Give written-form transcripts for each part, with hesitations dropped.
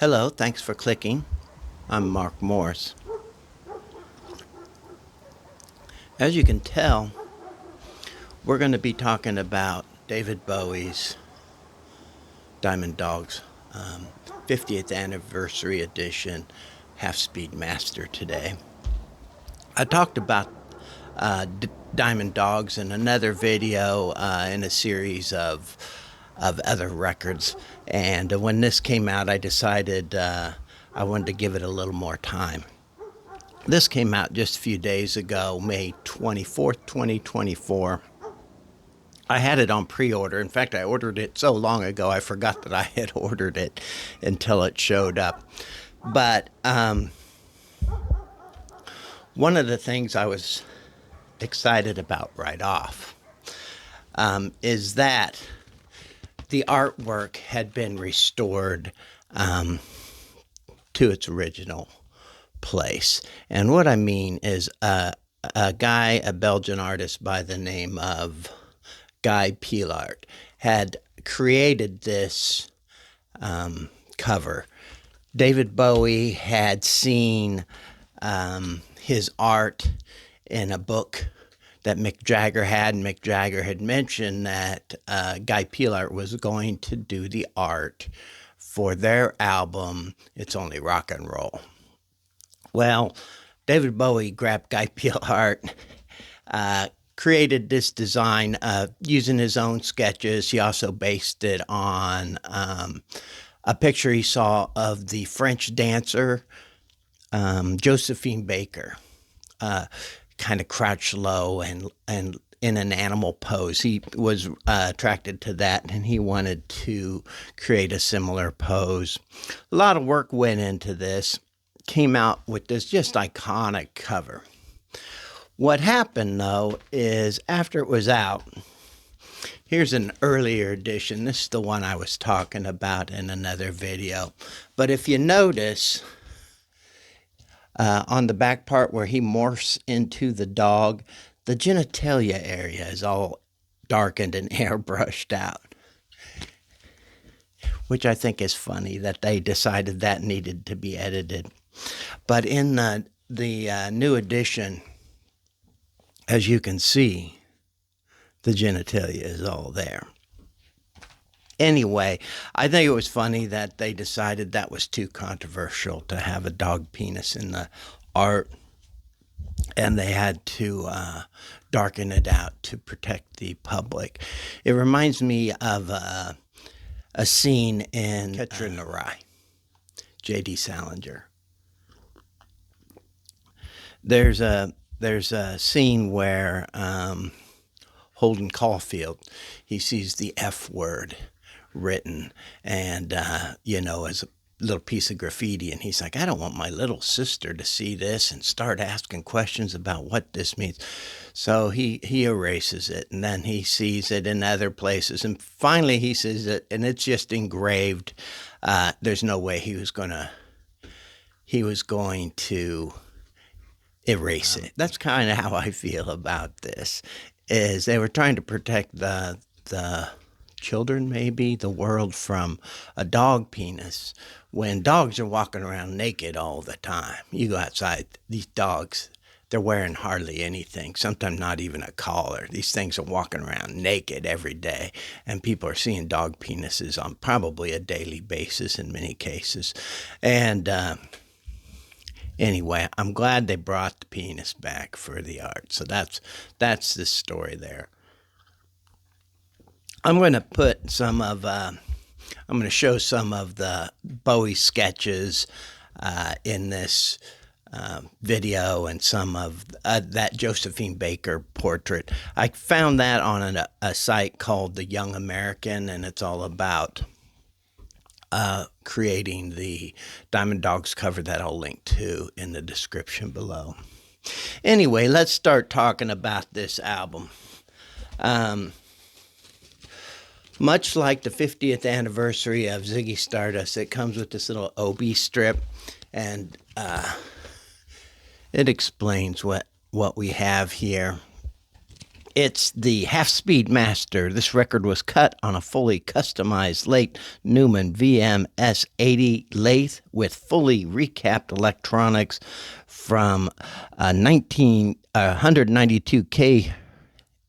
Hello, thanks for clicking. I'm Mark Morse. As you can tell, we're going to be talking about David Bowie's Diamond Dogs 50th Anniversary Edition Half-Speed Master today. I talked about Diamond Dogs in another video in a series of other records, and when this came out, I decided I wanted to give it a little more time. This came out just a few days ago, May 24th, 2024. I had it on pre-order. In fact, I ordered it so long ago, I forgot that I had ordered it until it showed up. But one of the things I was excited about right off is that the artwork had been restored to its original place. And what I mean is a Belgian artist by the name of Guy Pielart had created this cover. David Bowie had seen his art in a book that Mick Jagger had, and Mick Jagger had mentioned that Guy Pielart was going to do the art for their album, It's Only Rock and Roll. Well, David Bowie grabbed Guy Pielart, created this design using his own sketches. He also based it on a picture he saw of the French dancer Josephine Baker, kind of crouched low and in an animal pose. He was attracted to that, and he wanted to create a similar pose. A lot of work went into this. Came out with this just iconic cover. What happened, though, is after it was out, here's an earlier edition. This is the one I was talking about in another video. But if you notice, on the back part where he morphs into the dog, the genitalia area is all darkened and airbrushed out, which I think is funny that they decided that needed to be edited. But in the new edition, as you can see, the genitalia is all there. Anyway, I think it was funny that they decided that was too controversial to have a dog penis in the art, and they had to darken it out to protect the public. It reminds me of a scene in Catcher in the Rye, J.D. Salinger. There's a scene where Holden Caulfield, he sees the F word written, and as a little piece of graffiti, and he's like, I don't want my little sister to see this and start asking questions about what this means. So he erases it, and then he sees it in other places, and finally he sees it, and it's just engraved. There's no way he was going to erase it. That's kind of how I feel about this, is they were trying to protect the children, maybe, the world, from a dog penis, when dogs are walking around naked all the time. You go outside, these dogs, they're wearing hardly anything, sometimes not even a collar. These things are walking around naked every day, and people are seeing dog penises on probably a daily basis in many cases. And anyway, I'm glad they brought the penis back for the art. So that's the story there. I'm going to put I'm going to show some of the Bowie sketches in this video, and some of that Josephine Baker portrait. I found that on a site called The Young American, and it's all about creating the Diamond Dogs cover that I'll link to in the description below. Anyway, let's start talking about this album. Much like the 50th anniversary of Ziggy Stardust, it comes with this little OB strip, and it explains what we have here. It's the half-speed master. This record was cut on a fully customized late Newman VMS-80 lathe with fully recapped electronics from 192K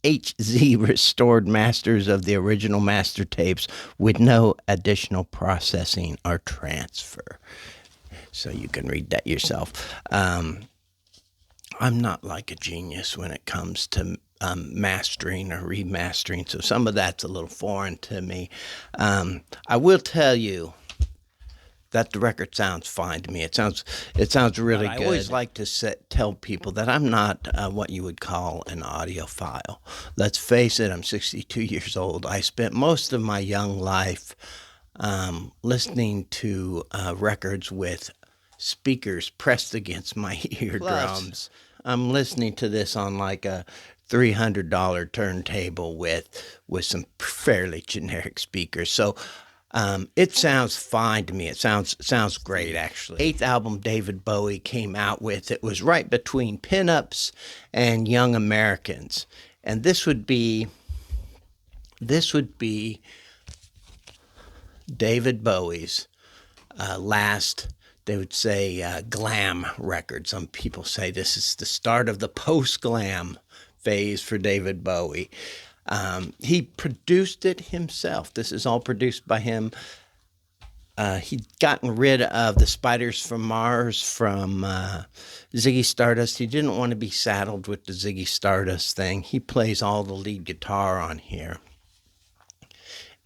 HZ restored masters of the original master tapes with no additional processing or transfer. So you can read that yourself. I'm not like a genius when it comes to mastering or remastering, so some of that's a little foreign to me. I will tell you that the record sounds fine to me. It sounds really good. I always like to tell people that I'm not what you would call an audiophile. Let's face it, I'm 62 years old. I spent most of my young life listening to records with speakers pressed against my eardrums. I'm listening to this on like a $300 turntable with some fairly generic speakers. So it sounds fine to me. It sounds great, actually. Eighth album David Bowie came out with. It was right between Pinups and Young Americans, and this would be David Bowie's last. They would say glam record. Some people say this is the start of the post-glam phase for David Bowie. He produced it himself. This is all produced by him. He'd gotten rid of the Spiders from Mars from Ziggy Stardust. He didn't want to be saddled with the Ziggy Stardust thing. He plays all the lead guitar on here.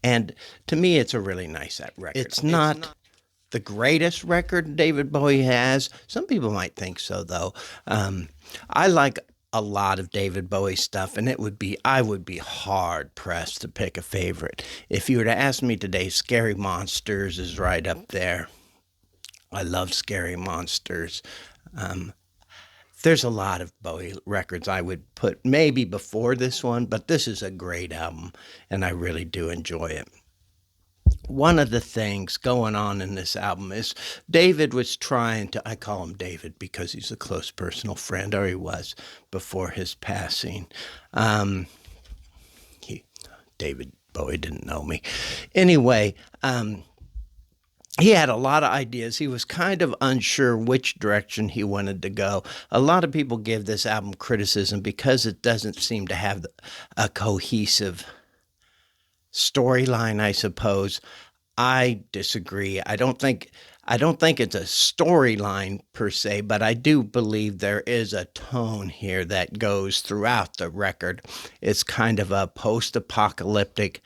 And to me, it's a really nice record. It's not the greatest record David Bowie has. Some people might think so, though. I like a lot of David Bowie stuff, and I would be hard pressed to pick a favorite. If you were to ask me today, Scary Monsters is right up there. I love Scary Monsters. There's a lot of Bowie records I would put maybe before this one, but this is a great album, and I really do enjoy it. One of the things going on in this album is David was trying to, I call him David because he's a close personal friend, or he was before his passing. David Bowie didn't know me. Anyway, he had a lot of ideas. He was kind of unsure which direction he wanted to go. A lot of people give this album criticism because it doesn't seem to have a cohesive storyline, I suppose. I disagree. I don't think it's a storyline per se, but I do believe there is a tone here that goes throughout the record. It's kind of a post-apocalyptic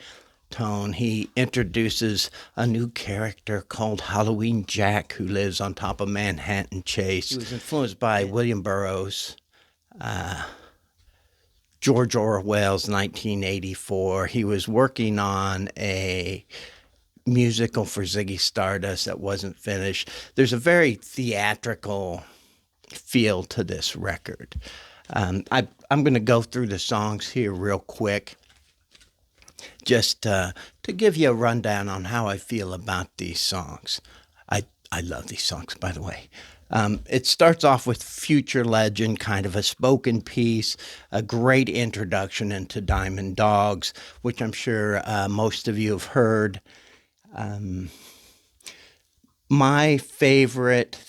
tone. He introduces a new character called Halloween Jack who lives on top of Manhattan Chase. He was influenced by William Burroughs, George Orwell's 1984. He was working on a musical for Ziggy Stardust that wasn't finished. There's a very theatrical feel to this record. I'm going to go through the songs here real quick, just to give you a rundown on how I feel about these songs. I love these songs, by the way. It starts off with Future Legend, kind of a spoken piece, a great introduction into Diamond Dogs, which I'm sure most of you have heard. My favorite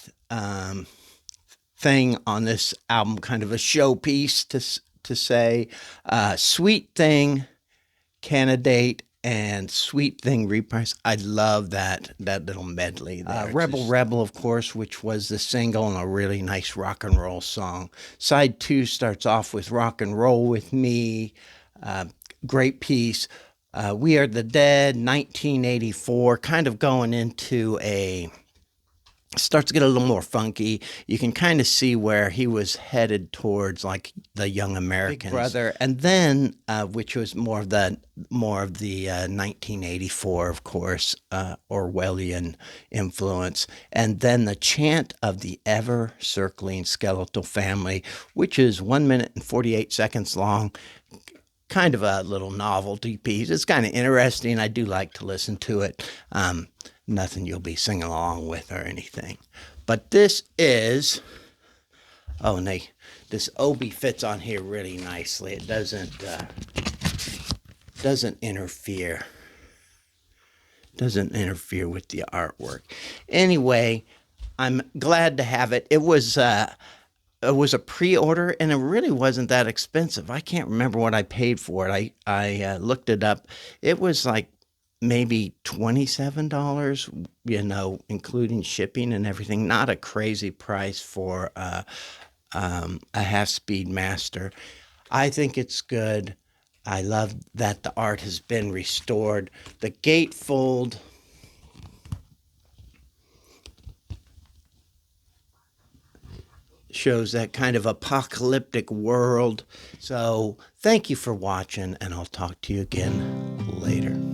thing on this album, kind of a showpiece to say, Sweet Thing, Candidate, and Sweet Thing Reprise. I love that little medley there. Rebel, of course, which was the single and a really nice rock and roll song. Side 2 starts off with Rock and Roll With Me, great piece. We Are the Dead, 1984, kind of going into starts to get a little more funky. You can kind of see where he was headed towards, like the Young Americans. Big Brother, and then which was more of the 1984, of course, Orwellian influence, and then the Chant of the Ever Circling Skeletal Family, which is 1 minute and 48 seconds long. Kind of a little novelty piece. It's kind of interesting. I do like to listen to it. Nothing you'll be singing along with or anything. But this is Oh, and this obi fits on here really nicely. It doesn't interfere. Doesn't interfere with the artwork. Anyway, I'm glad to have it. It was a pre-order, and it really wasn't that expensive. I can't remember what I paid for it. I looked it up. It was like maybe $27, including shipping and everything. Not a crazy price for a half-speed master. I think it's good. I love that the art has been restored. The gatefold shows that kind of apocalyptic world. So thank you for watching, and I'll talk to you again later.